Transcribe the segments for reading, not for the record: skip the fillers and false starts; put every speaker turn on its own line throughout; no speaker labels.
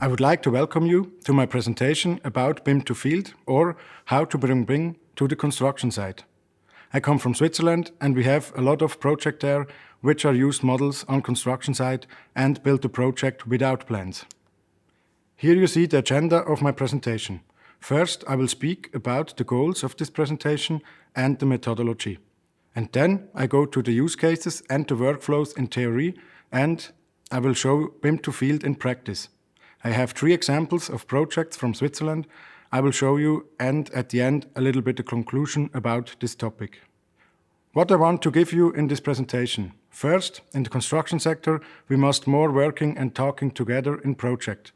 I would like to welcome you to my presentation about BIM2Field, or how to bring BIM to the construction site. I come from Switzerland and we have a lot of projects there which are used models on construction site and build the project without plans. Here you see the agenda of my presentation. First, I will speak about the goals of this presentation and the methodology. And then I go to the use cases and the workflows in theory, and I will show BIM2Field in practice. I have 3 examples of projects from Switzerland I will show you, and at the end a little bit of conclusion about this topic. What I want to give you in this presentation. First, in the construction sector, we must more working and talking together in project.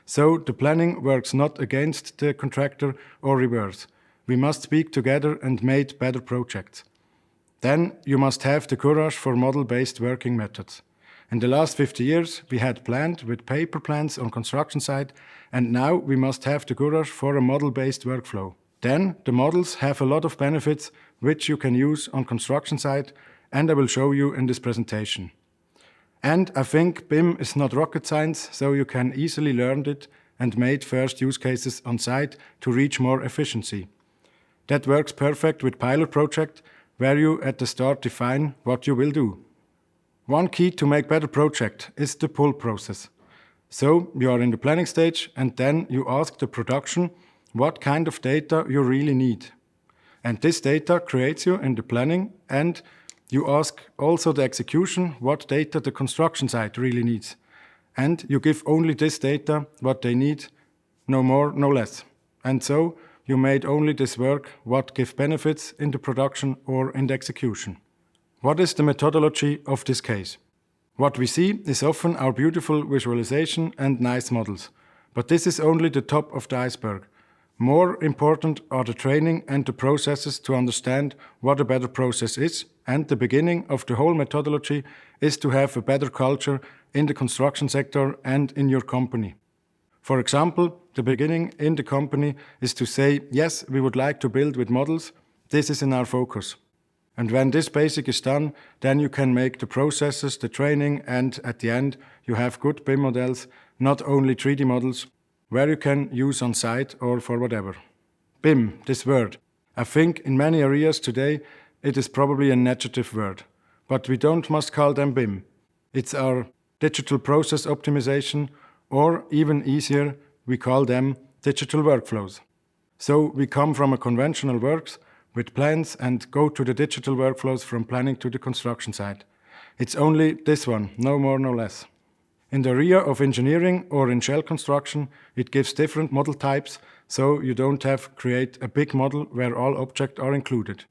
So the planning works not against the contractor or reverse. We must speak together and make better projects. Then you must have the courage for model-based working methods. In the last 50 years, we had planned with paper plans on construction site, and now we must have the courage for a model-based workflow. Then the models have a lot of benefits which you can use on construction site, and I will show you in this presentation. And I think BIM is not rocket science, so you can easily learn it and make first use cases on site to reach more efficiency. That works perfect with pilot project, where you at the start define what you will do. One key to make better project is the pull process. So you are in the planning stage and then you ask the production what kind of data you really need. And this data creates you in the planning, and you ask also the execution what data the construction site really needs. And you give only this data what they need, no more, no less. And so you made only this work what give benefits in the production or in the execution. What is the methodology of this case? What we see is often our beautiful visualization and nice models. But this is only the top of the iceberg. More important are the training and the processes to understand what a better process is, and the beginning of the whole methodology is to have a better culture in the construction sector and in your company. For example, the beginning in the company is to say, yes, we would like to build with models, this is in our focus. And when this basic is done, then you can make the processes, the training, and at the end you have good BIM models, not only 3D models, where you can use on site or for whatever. BIM, this word. I think in many areas today it is probably a negative word, but we don't must call them BIM. It's our digital process optimization, or even easier, we call them digital workflows. So we come from a conventional works with plans and go to the digital workflows from planning to the construction site. It's only this one, no more, no less. In the area of engineering or in shell construction, it gives different model types, so you don't have create a big model where all objects are included.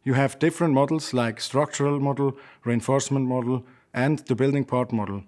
You have different models like structural model, reinforcement model, and the building part model.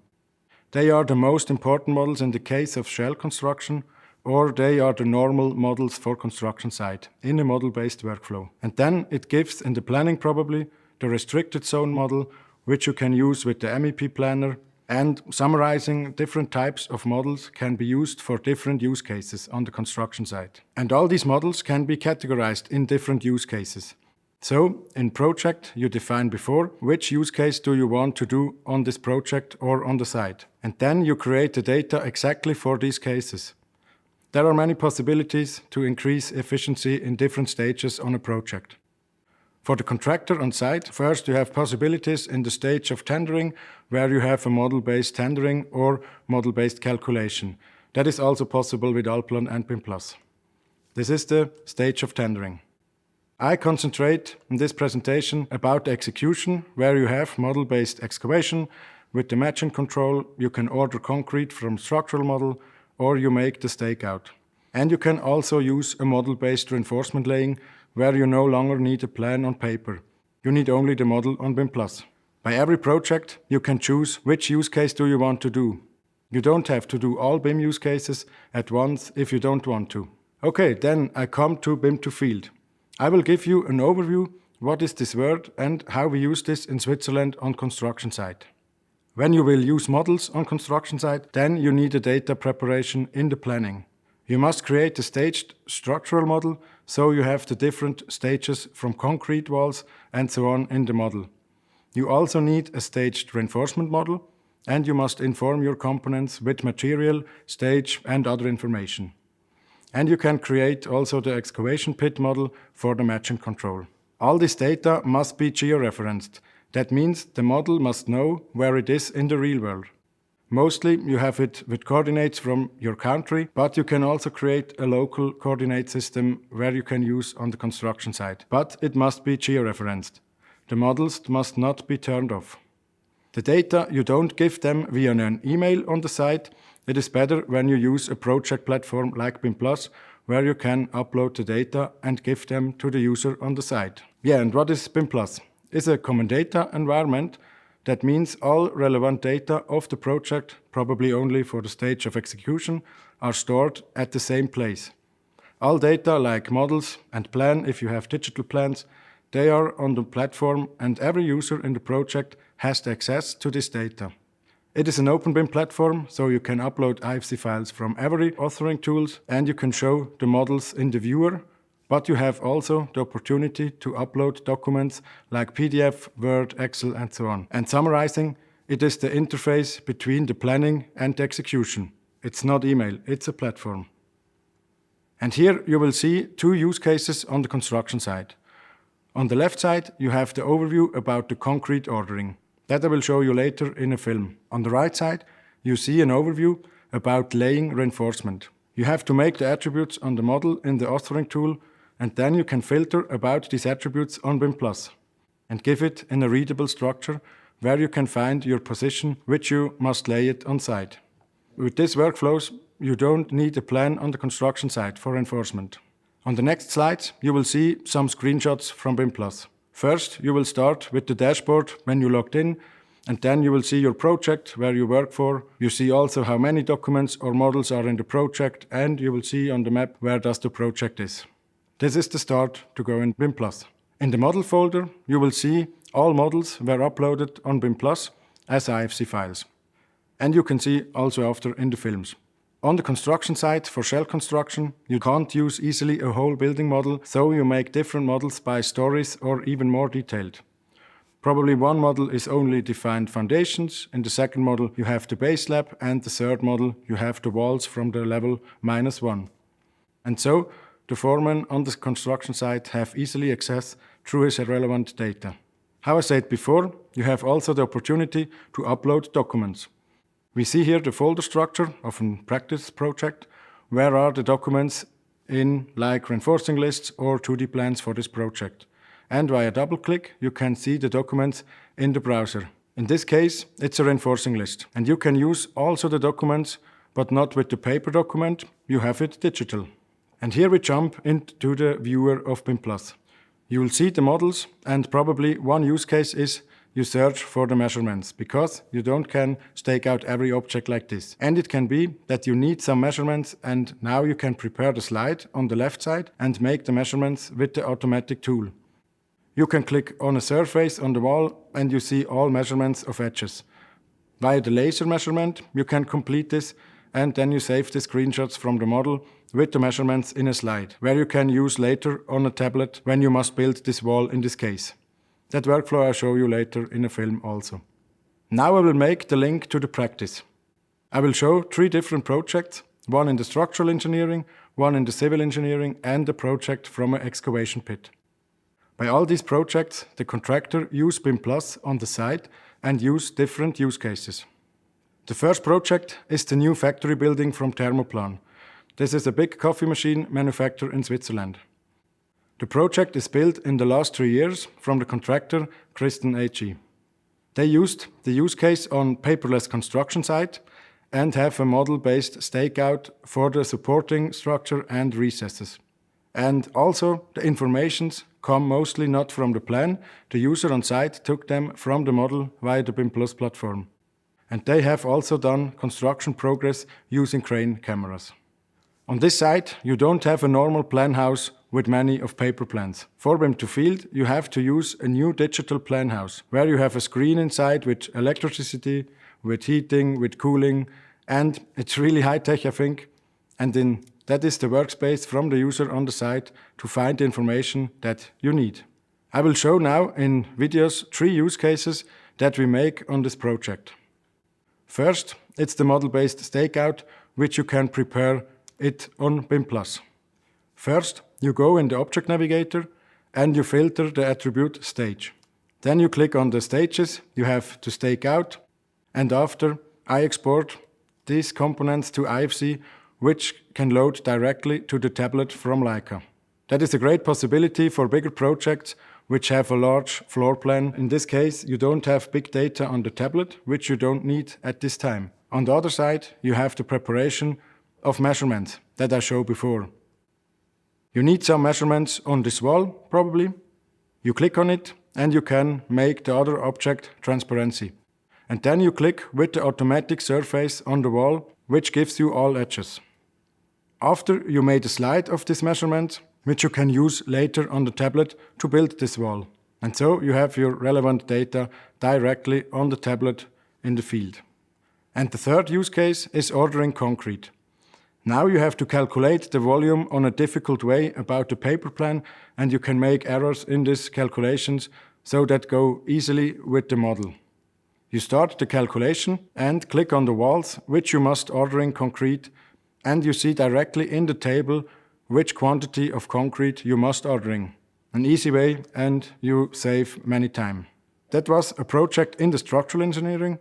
They are the most important models in the case of shell construction, or they are the normal models for construction site in a model-based workflow. And then it gives in the planning probably the restricted zone model, which you can use with the MEP planner, and summarizing different types of models can be used for different use cases on the construction site. And all these models can be categorized in different use cases. So in project you define before which use case do you want to do on this project or on the site. And then you create the data exactly for these cases. There are many possibilities to increase efficiency in different stages on a project. For the contractor on site, first you have possibilities in the stage of tendering, where you have a model-based tendering or model-based calculation. That is also possible with ALLPLAN and BIM+. This is the stage of tendering. I concentrate in this presentation about the execution, where you have model-based excavation. With the matching control, you can order concrete from structural model, or you make the stakeout. And you can also use a model-based reinforcement laying, where you no longer need a plan on paper. You need only the model on BIM+. By every project, you can choose which use case do you want to do. You don't have to do all BIM use cases at once if you don't want to. Okay, then I come to BIM2Field. I will give you an overview what is this word and how we use this in Switzerland on construction site. When you will use models on construction site, then you need a data preparation in the planning. You must create a staged structural model, so you have the different stages from concrete walls and so on in the model. You also need a staged reinforcement model, and you must inform your components with material, stage and other information. And you can create also the excavation pit model for the matching control. All this data must be georeferenced. That means the model must know where it is in the real world. Mostly you have it with coordinates from your country, but you can also create a local coordinate system where you can use on the construction site. But it must be georeferenced. The models must not be turned off. The data you don't give them via an email on the site. It is better when you use a project platform like BIM+, where you can upload the data and give them to the user on the site. Yeah, and what is BIM+? It's a common data environment. That means all relevant data of the project, probably only for the stage of execution, are stored at the same place. All data like models and plan, if you have digital plans, they are on the platform and every user in the project has the access to this data. It is an open BIM platform, so you can upload IFC files from every authoring tools and you can show the models in the viewer, but you have also the opportunity to upload documents like PDF, Word, Excel and so on. And summarizing, it is the interface between the planning and the execution. It's not email, it's a platform. And here you will see two use cases on the construction side. On the left side, you have the overview about the concrete ordering. That I will show you later in a film. On the right side, you see an overview about laying reinforcement. You have to make the attributes on the model in the authoring tool, and then you can filter about these attributes on BIM+, and give it in a readable structure where you can find your position, which you must lay it on site. With these workflows, you don't need a plan on the construction site for reinforcement. On the next slides, you will see some screenshots from BIM+. First, you will start with the dashboard when you logged in, and then you will see your project where you work for. You see also how many documents or models are in the project, and you will see on the map where does the project is. This is the start to go in BIM+. In the model folder, you will see all models were uploaded on BIM+ as IFC files. And you can see also after in the films. On the construction site for shell construction, you can't use easily a whole building model, so you make different models by stories or even more detailed. Probably one model is only defined foundations, in the second model you have the base slab, and the third model you have the walls from the level -1. And so, the foreman on the construction site have easily access through his relevant data. How I said before, you have also the opportunity to upload documents. We see here the folder structure of a practice project. Where are the documents in like reinforcing lists or 2D plans for this project? And via double click, you can see the documents in the browser. In this case, it's a reinforcing list. And you can use also the documents, but not with the paper document, you have it digital. And here we jump into the viewer of BIM+. You will see the models, and probably one use case is you search for the measurements, because you can stake out every object like this. And it can be that you need some measurements, and now you can prepare the slide on the left side and make the measurements with the automatic tool. You can click on a surface on the wall and you see all measurements of edges. Via the laser measurement, you can complete this, and then you save the screenshots from the model with the measurements in a slide, where you can use later on a tablet when you must build this wall in this case. That workflow I'll show you later in a film also. Now I will make the link to the practice. I will show 3 different projects, one in the structural engineering, one in the civil engineering, and a project from an excavation pit. By all these projects, the contractor used BIM+ on the site and used different use cases. The first project is the new factory building from Thermoplan. This is a big coffee machine manufacturer in Switzerland. The project is built in the last 3 years from the contractor Christen AG. They used the use case on paperless construction site and have a model-based stakeout for the supporting structure and recesses. And also the informations come mostly not from the plan. The user on site took them from the model via the BIM+ platform. And they have also done construction progress using crane cameras. On this site, you don't have a normal plan house with many of paper plans. For BIM2Field, you have to use a new digital plan house, where you have a screen inside with electricity, with heating, with cooling, and it's really high-tech, I think. And that is the workspace from the user on the site to find the information that you need. I will show now in videos 3 use cases that we make on this project. First, it's the model-based stakeout, which you can prepare it on BIM+. First, you go in the Object Navigator and you filter the attribute stage. Then you click on the stages you have to stake out, and after I export these components to IFC, which can load directly to the tablet from Leica. That is a great possibility for bigger projects which have a large floor plan. In this case, you don't have big data on the tablet, which you don't need at this time. On the other side, you have the preparation of measurements that I showed before. You need some measurements on this wall, probably. You click on it and you can make the other object transparency. And then you click with the automatic surface on the wall, which gives you all edges. After you made a slide of this measurement, which you can use later on the tablet to build this wall. And so you have your relevant data directly on the tablet in the field. And the third use case is ordering concrete. Now you have to calculate the volume on a difficult way about the paper plan, and you can make errors in these calculations so that go easily with the model. You start the calculation and click on the walls which you must order in concrete, and you see directly in the table which quantity of concrete you must ordering. An easy way, and you save many time. That was a project in the structural engineering,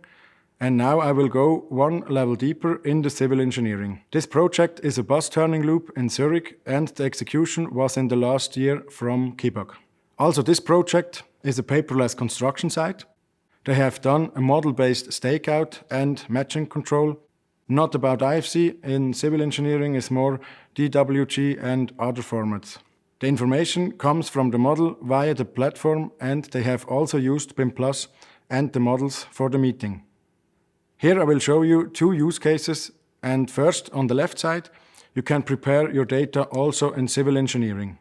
and now I will go one level deeper in the civil engineering. This project is a bus turning loop in Zurich, and the execution was in the last year from Kibak. Also, this project is a paperless construction site. They have done a model-based stakeout and matching control. Not about IFC, in civil engineering is more DWG and other formats. The information comes from the model via the platform, and they have also used BIM+ and the models for the meeting. Here I will show you two use cases, and first on the left side you can prepare your data also in civil engineering.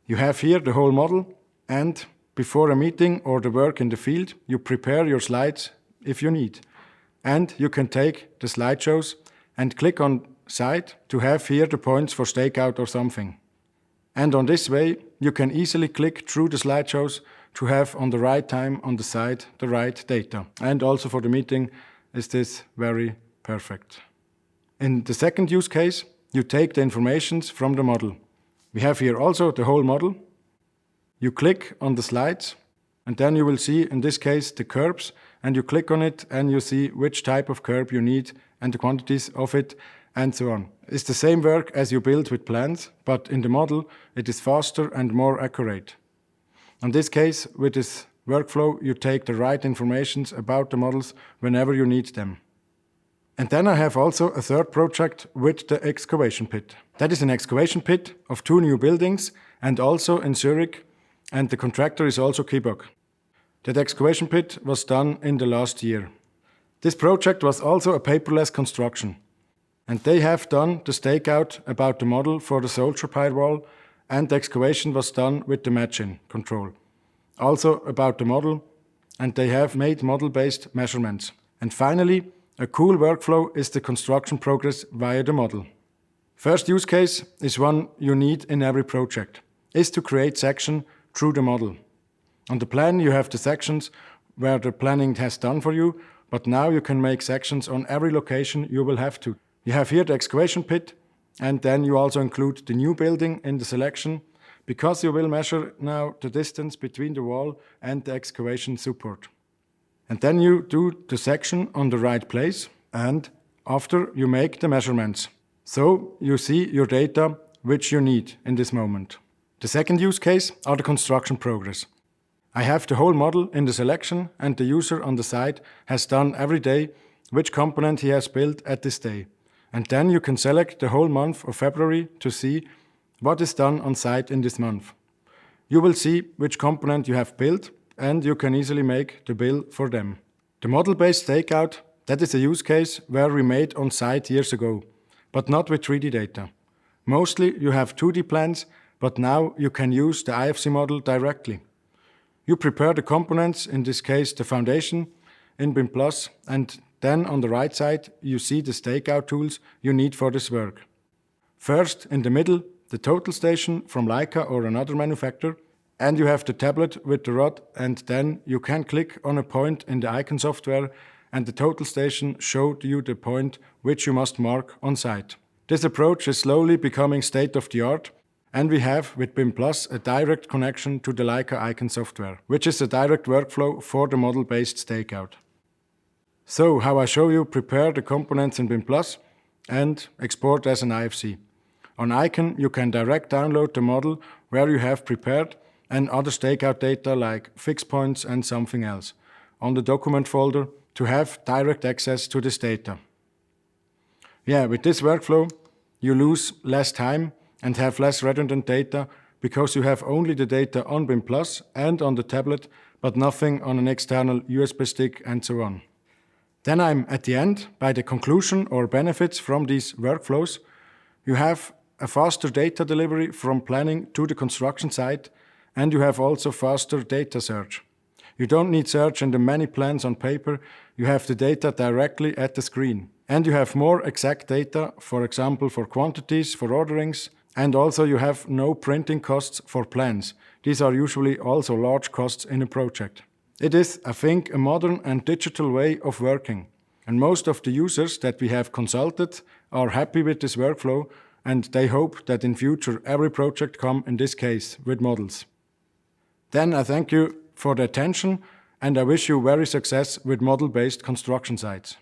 You have here the whole model, and before a meeting or the work in the field you prepare your slides if you need. And you can take the slideshows and click on Side to have here the points for stakeout or something. And on this way, you can easily click through the slideshows to have on the right time on the side the right data. And also for the meeting is this very perfect. In the second use case, you take the informations from the model. We have here also the whole model. You click on the slides, and then you will see, in this case, the curbs, and you click on it and you see which type of curb you need and the quantities of it, and so on. It's the same work as you build with plans, but in the model it is faster and more accurate. In this case, with this workflow, you take the right informations about the models whenever you need them. And then I have also a third project with the excavation pit. That is an excavation pit of 2 new buildings, and also in Zurich, and the contractor is also Kibak. That excavation pit was done in the last year. This project was also a paperless construction. And they have done the stakeout about the model for the soldier pile wall, and the excavation was done with the matching control. Also about the model, and they have made model-based measurements. And finally, a cool workflow is the construction progress via the model. First use case is one you need in every project, is to create section through the model. On the plan you have the sections where the planning has done for you, but now you can make sections on every location you will have to. You have here the excavation pit, and then you also include the new building in the selection, because you will measure now the distance between the wall and the excavation support. And then you do the section on the right place, and after you make the measurements. So you see your data which you need in this moment. The second use case are the construction progress. I have the whole model in the selection, and the user on the side has done every day which component he has built at this day. And then you can select the whole month of February to see what is done on site in this month. You will see which component you have built, and you can easily make the bill for them. The model-based stakeout, that is a use case where we made on site years ago, but not with 3D data. Mostly you have 2D plans, but now you can use the IFC model directly. You prepare the components, in this case the foundation, in BIM+, and then on the right side you see the stakeout tools you need for this work. First, in the middle, the total station from Leica or another manufacturer, and you have the tablet with the rod, and then you can click on a point in the icon software and the total station showed you the point which you must mark on site. This approach is slowly becoming state-of-the-art, and we have with BIM Plus a direct connection to the Leica Icon software, which is a direct workflow for the model-based stakeout. So, how I show you prepare the components in BIM Plus and export as an IFC. On Icon, you can direct download the model where you have prepared and other stakeout data like fixed points and something else on the document folder to have direct access to this data. Yeah, with this workflow, you lose less time and have less redundant data because you have only the data on BIM Plus and on the tablet, but nothing on an external USB stick and so on. Then I'm at the end, by the conclusion or benefits from these workflows. You have a faster data delivery from planning to the construction site, and you have also faster data search. You don't need search in the many plans on paper, you have the data directly at the screen. And you have more exact data, for example for quantities, for orderings, and also you have no printing costs for plans. These are usually also large costs in a project. It is, I think, a modern and digital way of working. And most of the users that we have consulted are happy with this workflow, and they hope that in future every project come in this case with models. Then I thank you for the attention, and I wish you very success with model-based construction sites.